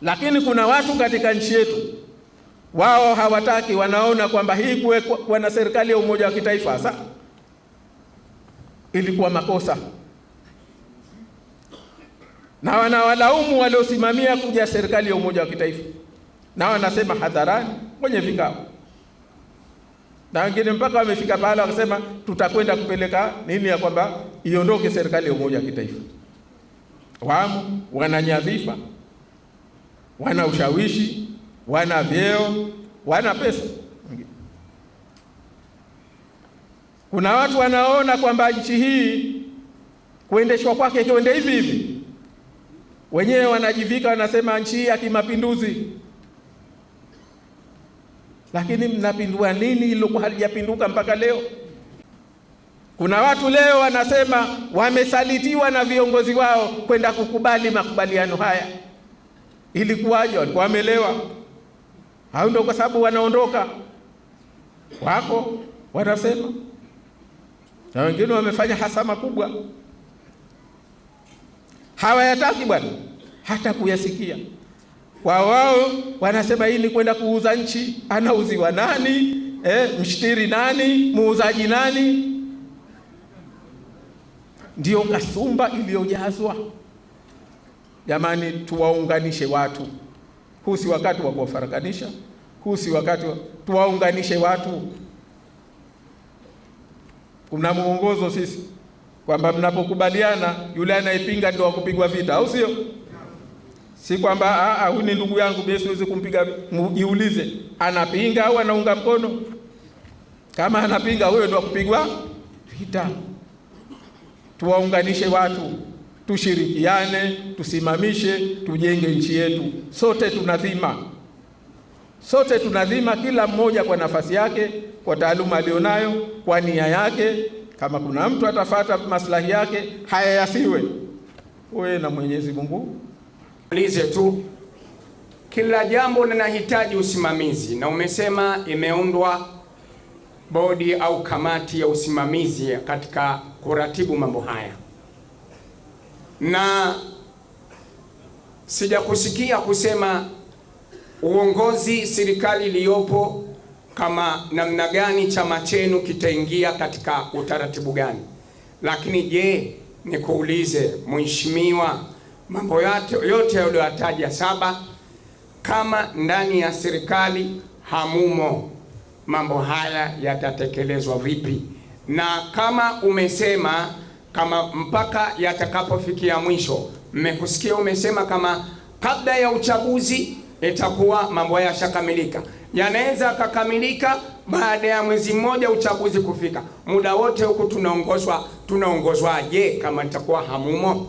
Lakini kuna watu katika nchi yetu wao hawataki, wanaona kwamba hii kuwa na serikali ya umoja wa kitaifa sasa ilikuwa makosa, na wanawalaumu waliosimamia kuja serikali ya umoja wa kitaifa, na wanasema hadharani kwenye vikao, na wengine mpaka wamefika pale wakasema tutakwenda kupeleka nini ya kwamba iondoke serikali ya umoja wa kitaifa. Wamo wana nyadhifa, wana ushawishi, wana vyeo, wana pesa. Kuna watu wanaona kwamba nchi hii kuendeshwa kwake kiende hivi hivi, wenyewe wanajivika, wanasema nchi hii ya kimapinduzi. Lakini mnapindua nini ililokuwa halijapinduka mpaka leo? Kuna watu leo wanasema wamesalitiwa na viongozi wao kwenda kukubali makubaliano haya. Ilikuwaje? Walikuwa wamelewa? Hao ndio kwa sababu wanaondoka wako wanasema, na wengine wamefanya hasama kubwa, hawayataki bwana hata kuyasikia. Kwa wao wanasema hii ni kwenda kuuza nchi. Anauziwa nani? Mshtiri nani? Muuzaji nani? Ndio kasumba iliyojazwa. Jamani, tuwaunganishe watu. Huu si wakati wa kuwafarakanisha, huu si wakati wa tuwaunganishe watu. Kuna muongozo sisi kwamba mnapokubaliana yule anayepinga ndio wakupigwa vita, au sio? Si kwamba huyu ni ndugu yangu mimi siwezi kumpiga. Mujiulize, anapinga au anaunga mkono? Kama anapinga, huyo ndio kupigwa vita. Tuwaunganishe watu, tushirikiane, tusimamishe, tujenge nchi yetu. Sote tunadhima, sote tunadhima, kila mmoja kwa nafasi yake, kwa taaluma alionayo, kwa nia yake. Kama kuna mtu atafuata maslahi yake, haya yasiwe. Wewe na Mwenyezi Mungu ulize tu, kila jambo linahitaji usimamizi, na umesema imeundwa bodi au kamati ya usimamizi katika kuratibu mambo haya, na sijakusikia kusema uongozi serikali iliyopo kama namna gani chama chenu kitaingia katika utaratibu gani. Lakini je, nikuulize mheshimiwa, mambo yote yaliyotaja saba, kama ndani ya serikali hamumo, mambo haya yatatekelezwa vipi? Na kama umesema kama mpaka yatakapofikia mwisho, mmekusikia umesema kama kabla ya uchaguzi itakuwa mambo haya yashakamilika. Yanaweza kukamilika baada ya mwezi mmoja uchaguzi kufika. Muda wote huku tunaongozwaje kama itakuwa hamumo?